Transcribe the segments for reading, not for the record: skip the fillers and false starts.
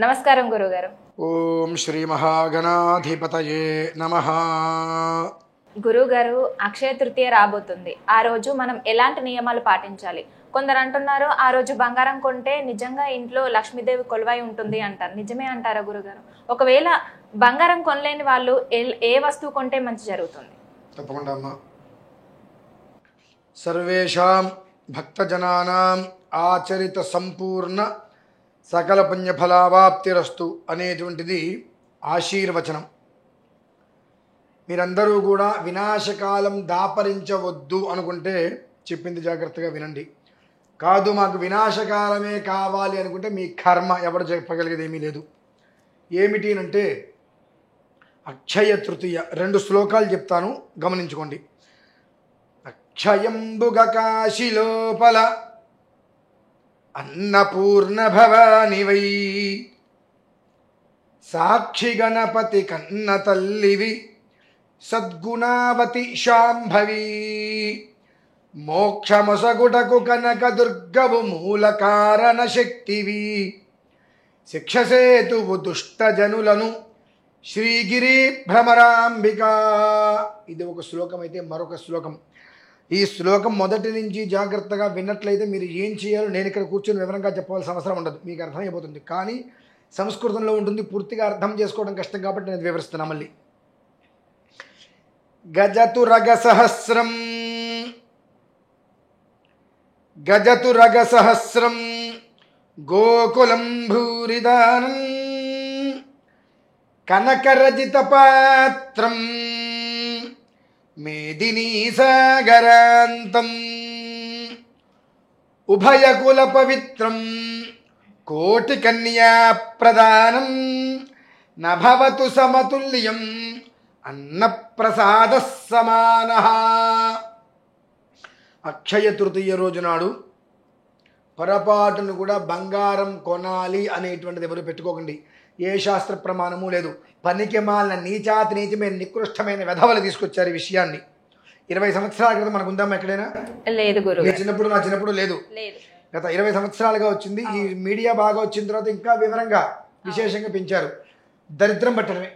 నమస్కారం గురుగారు. ఓం శ్రీ మహాగణాధిపతయే నమః. గురుగారు, అక్షయ తృతీయ రాబోతుంది. ఆ రోజు మనం ఎలాంటి నియమాలు పాటించాలి? కొందరు అంటున్నారు ఆ రోజు బంగారం కొంటే నిజంగా ఇంట్లో లక్ష్మీదేవి కొలువై ఉంటుంది అంటారు. నిజమే అంటారా గురుగారు? ఒకవేళ బంగారం కొనలేని వాళ్ళు ఏ వస్తువు కొంటే మంచి జరుగుతుంది? తప్పకుండా అమ్మా. సర్వేషాం భక్తజనానాం ఆచరిత సంపూర్ణ సకల పుణ్యఫలావాప్తిరస్తు అనేటువంటిది ఆశీర్వచనం. మీరందరూ కూడా వినాశకాలం దాపరించవద్దు అనుకుంటే చెప్పింది జాగ్రత్తగా వినండి. కాదు మాకు వినాశకాలమే కావాలి అనుకుంటే మీ కర్మ, ఎవరు చెప్పగలిగేది ఏమీ లేదు. ఏమిటి అంటే అక్షయ తృతీయ 2 శ్లోకాలు చెప్తాను, గమనించుకోండి. అక్షయంబుగ కాశీ లోపల అన్నపూర్ణ భవాని వై, సాక్షి గణపతి కన్న తల్లివి, సద్గుణావతి శాంభవి, మోక్షమొసగుటకు కనక దుర్గవు మూల కారణ శక్తివి, శిక్షసేతువు దుష్ట జనులను శ్రీగిరి భ్రమరాంబిక. ఇది ఒక శ్లోకం అయితే మరొక శ్లోకం. ఈ శ్లోకం మొదటి నుంచి జాగ్రత్తగా విన్నట్లయితే మీరు ఏం చేయాలో నేను ఇక్కడ కూర్చొని వివరంగా చెప్పవలసిన అవసరం ఉండదు, మీకు అర్థమైపోతుంది. కానీ సంస్కృతంలో ఉంటుంది, పూర్తిగా అర్థం చేసుకోవడం కష్టం కాబట్టి నేను వివరిస్తున్నా. మళ్ళీ గజతురగ సహస్రం, గజతురగ సహస్రం గోకులం భూరిదానం, కనకరజిత పాత్రం మేదినీ సాగరాంతం, ఉభయకుల పవిత్రం కోటి కన్యా ప్రదానం, నభవతు సమతుల్యం అన్నప్రసాద సమాన. అక్షయ తృతీయ రోజు నాడు పొరపాటును కూడా బంగారం కొనాలి అనేటువంటిది ఎవరు పెట్టుకోకండి. ఏ శాస్త్ర ప్రమాణము లేదు. పనికి మాలిన నీచాతి నీచమైన నికృష్టమైన వెధవలు తీసుకొచ్చారు ఈ విషయాన్ని. 20 సంవత్సరాల క్రితం మనకు ఉందామా ఎక్కడైనా? లేదు గురు. నా చిన్నప్పుడు లేదు. గత 20 సంవత్సరాలుగా వచ్చింది. ఈ మీడియా బాగా వచ్చిన తర్వాత ఇంకా వివరంగా విశేషంగా పెంచారు. దరిద్రం పట్టడమే.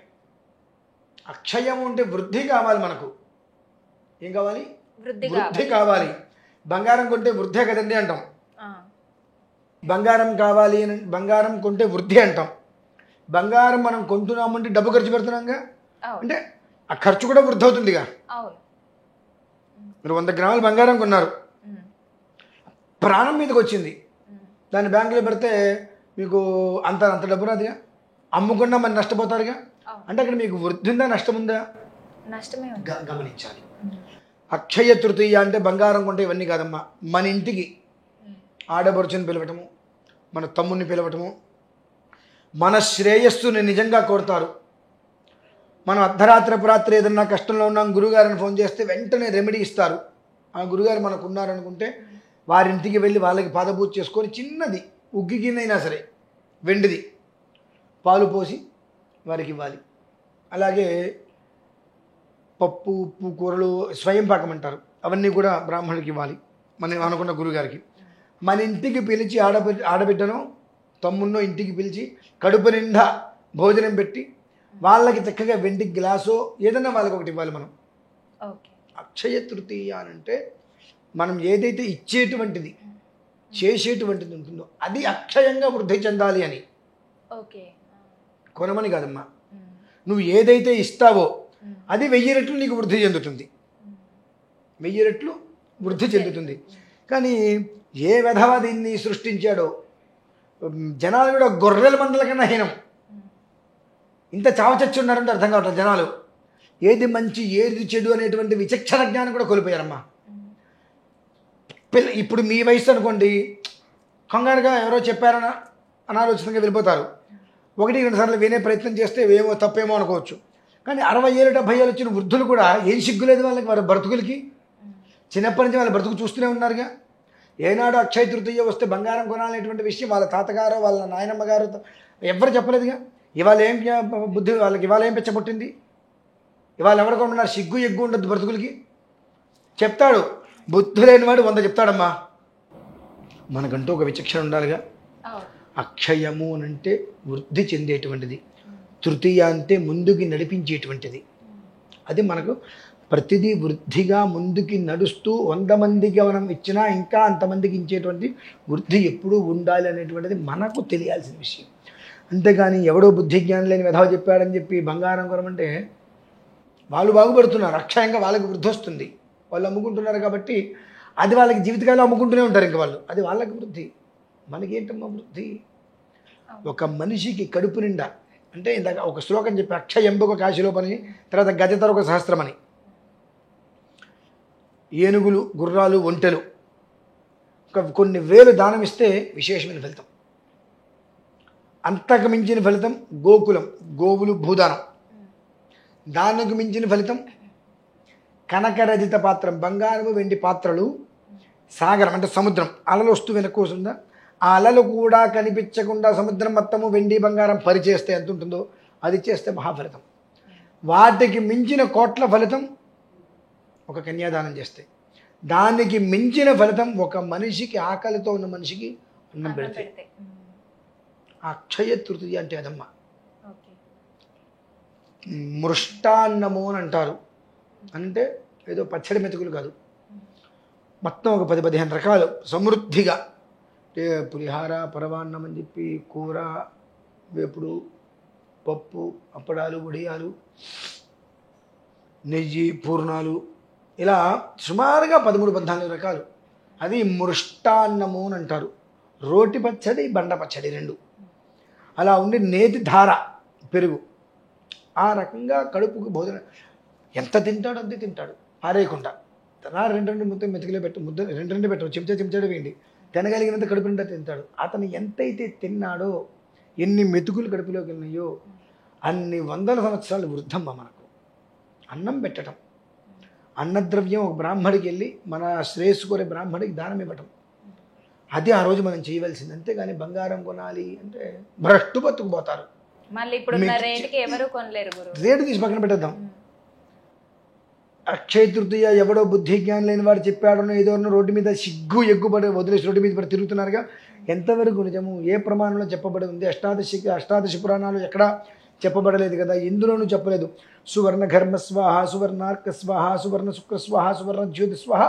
అక్షయం ఉంటే వృద్ధి కావాలి మనకు. ఏం కావాలి? వృద్ధి కావాలి. బంగారం కొంటే వృద్ధే కదండి అంటాం. బంగారం కావాలి అని బంగారం కొంటే వృద్ధి అంటాం. బంగారం మనం కొంటున్నామంటే డబ్బు ఖర్చు పెడుతున్నాంగా, అంటే ఆ ఖర్చు కూడా వృద్ధి అవుతుందిగా. మీరు 100 గ్రాములు బంగారం కొన్నారు, ప్రాణం మీదకి వచ్చింది, దాన్ని బ్యాంకులో పెడితే మీకు అంత డబ్బు రాదుగా. అమ్ముకున్నా మరి నష్టపోతారుగా. అంటే అక్కడ మీకు వృద్ధి ఉందా నష్టం ఉందా? నష్టమే. గమనించాలి. అక్షయ తృతీయ అంటే బంగారం కొంటే ఇవన్నీ కాదమ్మా. మన ఇంటికి ఆడబడుచుని పిలవటము, మన తమ్ముడిని పిలవటము, మన శ్రేయస్సుని నిజంగా కోరుతారు. మనం అర్ధరాత్రి ఏదన్నా కష్టంలో ఉన్నాం, గురుగారిని ఫోన్ చేస్తే వెంటనే రెమెడీ ఇస్తారు. ఆ గురుగారు మనకు ఉన్నారనుకుంటే వారింటికి వెళ్ళి వాళ్ళకి పాదపూజ చేసుకొని చిన్నది ఉగ్గి గిన్నెైనా సరే వెండిది పాలు పోసి వారికి ఇవ్వాలి. అలాగే పప్పు ఉప్పు కూరలు స్వయం పాకం అంటారు, అవన్నీ కూడా బ్రాహ్మణుడికి ఇవ్వాలి. మనం అనుకున్న గురుగారికి. మన ఇంటికి పిలిచి ఆడబిడ్డను తమ్మున్నో ఇంటికి పిలిచి కడుపు నిండా భోజనం పెట్టి వాళ్ళకి చక్కగా వెండి గ్లాసో ఏదైనా వాళ్ళకి ఒకటి ఇవ్వాలి మనం. అక్షయ తృతీయ అంటే మనం ఏదైతే ఇచ్చేటువంటిది చేసేటువంటిది ఉంటుందో అది అక్షయంగా వృద్ధి చెందాలి అని. కొనమని కాదమ్మా, నువ్వు ఏదైతే ఇస్తావో అది 1000 రెట్లు నీకు వృద్ధి చెందుతుంది. 1000 రెట్లు వృద్ధి చెందుతుంది. కానీ ఏ విధవ దీన్ని సృష్టించాడో జనాలు కూడా గొర్రెల మందల కన్నా హీనం. ఇంత చావచచ్చి ఉన్నారంటే అర్థం కావట్లేదు జనాలు. ఏది మంచి ఏది చెడు అనేటువంటి విచక్షణ జ్ఞానం కూడా కోల్పోయారమ్మా. ఇప్పుడు మీ వయసు అనుకోండి, కంగారుగా ఎవరో చెప్పారని అనాలోచితంగా వెళ్ళిపోతారు. 1-2 సార్లు వినే ప్రయత్నం చేస్తే ఏమో తప్పేమో అనుకోవచ్చు. కానీ 60 ఏళ్ళు 70 ఏళ్ళు వచ్చిన వృద్ధులు కూడా ఏం సిగ్గులేదు వాళ్ళకి, వారి బ్రతుకులకి. చిన్నప్పటి నుంచి వాళ్ళ బ్రతుకు చూస్తూనే ఉన్నారుగా. ఏనాడు అక్షయ తృతీయ వస్తే బంగారం కొనాలనేటువంటి విషయం వాళ్ళ తాతగారు వాళ్ళ నాయనమ్మ గారు ఎవరు చెప్పలేదుగా. ఇవాళ ఏం బుద్ధి వాళ్ళకి, ఇవాళ ఏం పెచ్చబుట్టింది? ఇవాళ ఎవరు కొనున్నారు? సిగ్గు ఎగ్గు ఉండదు బ్రతుకులకి. చెప్తాడు, బుద్ధి లేనివాడు 100 చెప్తాడమ్మా. మనకంటూ ఒక విచక్షణ ఉండాలిగా. అక్షయము అంటే వృద్ధి చెందేటువంటిది, తృతీయ అంటే ముందుకి నడిపించేటువంటిది. అది మనకు ప్రతిదీ వృద్ధిగా ముందుకి నడుస్తూ 100 మందికి మనం ఇచ్చినా ఇంకా అంతమందికి ఇచ్చేటువంటి వృద్ధి ఎప్పుడూ ఉండాలి అనేటువంటిది మనకు తెలియాల్సిన విషయం. అంతేగాని ఎవడో బుద్ధి జ్ఞానం లేని వెధవ చెప్పాడని చెప్పి బంగారం కొనమంటే వాళ్ళు బాగుపడుతున్నారు, అక్షయంగా వాళ్ళకి వృద్ధి వస్తుంది, వాళ్ళు అమ్ముకుంటున్నారు కాబట్టి అది వాళ్ళకి జీవితకాలం అమ్ముకుంటూనే ఉంటారు. ఇంకా వాళ్ళు అది వాళ్ళకి వృద్ధి, మనకేంటమ్మా వృద్ధి? ఒక మనిషికి కడుపు నిండా అంటే ఇందాక ఒక శ్లోకం చెప్పి అక్షయంబుక కాశీలోపని, తర్వాత గజతర ఒక సహస్రమని, ఏనుగులు, గుర్రాలు, ఒంటెలు కొన్ని వేలు దానం ఇస్తే విశేషమైన ఫలితం. అంతకు మించిన ఫలితం గోకులం, గోవులు, భూదానం. దానికి మించిన ఫలితం కనకరజిత పాత్రం, బంగారము వెండి పాత్రలు, సాగరం అంటే సముద్రం, అలలు వస్తూ వెనక్కు వస్తుందా, ఆ అలలు కూడా కనిపించకుండా సముద్రం మొత్తము వెండి బంగారం పరిచేస్తే ఎంత ఉంటుందో అది చేస్తే మహాఫలితం. వాటికి మించిన కోట్ల ఫలితం ఒక కన్యాదానం చేస్తే, దానికి మించిన ఫలితం ఒక మనిషికి, ఆకలితో ఉన్న మనిషికి అన్నం పెడితే. అక్షయ తృతీయ అంటే అదమ్మా. మృష్టాన్నము అని అంటారు, అంటే ఏదో పచ్చడి మెతుకులు కాదు, మొత్తం ఒక 10-15 రకాలు సమృద్ధిగా, అంటే పులిహార, పరవాన్నం అని చెప్పి, కూర, వేపుడు, పప్పు, అప్పడాలు, వడియాలు, నెయ్యి, పూర్ణాలు, ఇలా సుమారుగా 13-14 రకాలు. అది మృష్టాన్నము అని అంటారు. రోటి పచ్చడి, బండ పచ్చడి రెండు అలా ఉండి, నేతి ధార, పెరుగు, ఆ రకంగా కడుపుకు భోజనం. ఎంత తింటాడు అంతే తింటాడు, పారేయకుండా. తన 2 ముద్ద మెతుకులే పెట్టు, ముద్ద 2 పెట్టు, చెంచాడు వేయండి, తినగలిగినంత కడుపు నిండా తింటాడు. అతను ఎంతైతే తిన్నాడో, ఎన్ని మెతుకులు కడుపులోకి వెళ్ళినాయో అన్ని 100 సంవత్సరాలు వృద్ధమ్మ మనకు. అన్నం పెట్టడం, అన్నద్రవ్యం ఒక బ్రాహ్మడికి వెళ్ళి మన శ్రేయస్సు కోరే బ్రాహ్మడికి దానం ఇవ్వటం, అది ఆ రోజు మనం చేయవలసింది. అంతేగాని బంగారం కొనాలి అంటే భ్రష్టు బతుకుపోతారు. మళ్ళీ ఇప్పుడు రేటుకి ఎవరు కొనలేరు గురు. రేటు తీసి పక్కన పెట్టేద్దాం. అక్షయ తృతీయ ఎవడో బుద్ధి జ్ఞానం లేని వాడు చెప్పాడనో ఏదో రోడ్డు మీద సిగ్గు ఎగ్గుపడి వదిలేసి రోడ్డు మీద పడి తిరుగుతున్నారుగా. ఎంతవరకు నిజము? ఏ ప్రమాణంలో చెప్పబడి ఉంది? అష్టాదశి పురాణాలు ఎక్కడా చెప్పబడలేదు కదా, ఎందులోనూ చెప్పలేదు. సువర్ణ ఘర్మ స్వాహ, సువర్ణార్క స్వాహ, సువర్ణ శుక్ర స్వాహ, సువర్ణ జ్యోతి స్వాహ,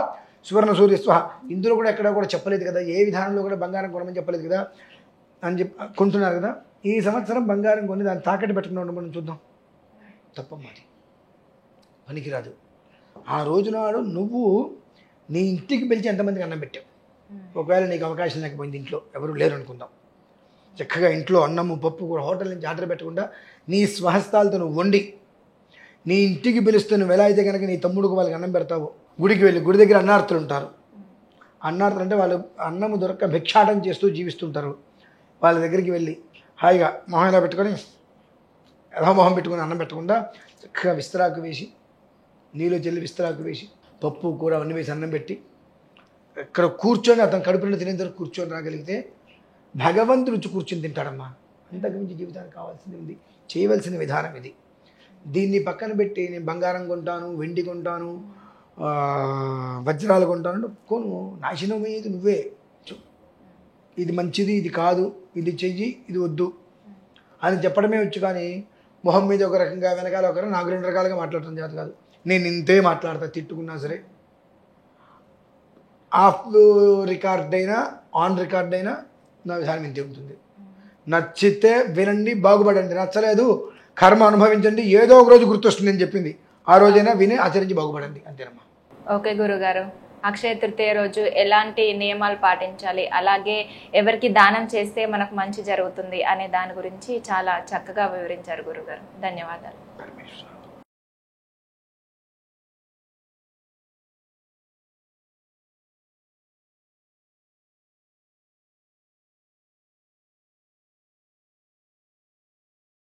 సువర్ణ సూర్య స్వాహ, ఇందులో కూడా ఎక్కడా కూడా చెప్పలేదు కదా. ఏ విధానంలో కూడా బంగారం కొనమని చెప్పలేదు కదా అని కొంటున్నారు కదా. ఈ సంవత్సరం బంగారం కొని దాన్ని తాకట్టు పెట్టుకున్నాడు, మనం చూద్దాం. తప్పమ్మాది, పనికిరాదు. ఆ రోజునాడు నువ్వు నీ ఇంటికి పిలిచి ఎంతమందికి అన్నం పెట్టావు? ఒకవేళ నీకు అవకాశం లేకపోయింది, ఇంట్లో ఎవరు లేరు అనుకుందాం, చక్కగా ఇంట్లో అన్నము, పప్పు కూడా హోటల్ నుంచి ఆర్డర్ పెట్టకుండా నీ స్వహస్తాలతో నువ్వు వండి నీ ఇంటికి పిలుస్తే నువ్వు ఎలా అయితే కనుక నీ తమ్ముడికి వాళ్ళకి అన్నం పెడతావు. గుడికి వెళ్ళి, గుడి దగ్గర అన్నార్తులు ఉంటారు. అన్నార్తులు అంటే వాళ్ళు అన్నము దొరక్క భిక్షాటం చేస్తూ జీవిస్తుంటారు. వాళ్ళ దగ్గరికి వెళ్ళి హాయిగా మొహం ఇలా పెట్టుకొని, ఎలా మొహం పెట్టుకొని అన్నం పెట్టకుండా చక్కగా విస్తరాకు వేసి, నీళ్ళు చెల్లి విస్తరాకు వేసి, పప్పు కూర అన్నీ వేసి అన్నం పెట్టి ఇక్కడ కూర్చొని అతను కడుపు నిండా తినేంత వరకు కూర్చొని రాగలిగితే భగవంతుడు రుచి కూర్చొని తింటాడమ్మా. అంతకుమించి జీవితానికి కావాల్సింది ఉంది, చేయవలసిన విధానం ఇది. దీన్ని పక్కన పెట్టి నేను బంగారం కొంటాను, వెండి కొంటాను, వజ్రాలు కొంటాను కొను, నాశనమయ్యేది నువ్వే. ఇది మంచిది, ఇది కాదు, ఇది చెయ్యి, ఇది వద్దు అని చెప్పడమే వచ్చు. కానీ మొహం మీద ఒక రకంగా, వెనకాల ఒక నాకు 2 రకాలుగా మాట్లాడటం చేత కాదు. నేను ఇంతే మాట్లాడతా, తిట్టుకున్నా సరే. ఆఫ్ రికార్డ్ అయినా ఆన్ రికార్డ్ అయినా నా విధానం ఇంతే ఉంటుంది. నచ్చితే వినండి, బాగుపడండి. నచ్చలేదు, కర్మ అనుభవించండి, ఏదో ఒక రోజు గుర్తొస్తుంది అని చెప్పింది, ఆ రోజైనా విని ఆచరించి బాగుపడండి, అంతేనమ్మా. ఓకే గురుగారు, అక్షయ తృతీయ రోజు ఎలాంటి నియమాలు పాటించాలి, అలాగే ఎవరికి దానం చేస్తే మనకు మంచి జరుగుతుంది అనే దాని గురించి చాలా చక్కగా వివరించారు గురుగారు. ధన్యవాదాలు.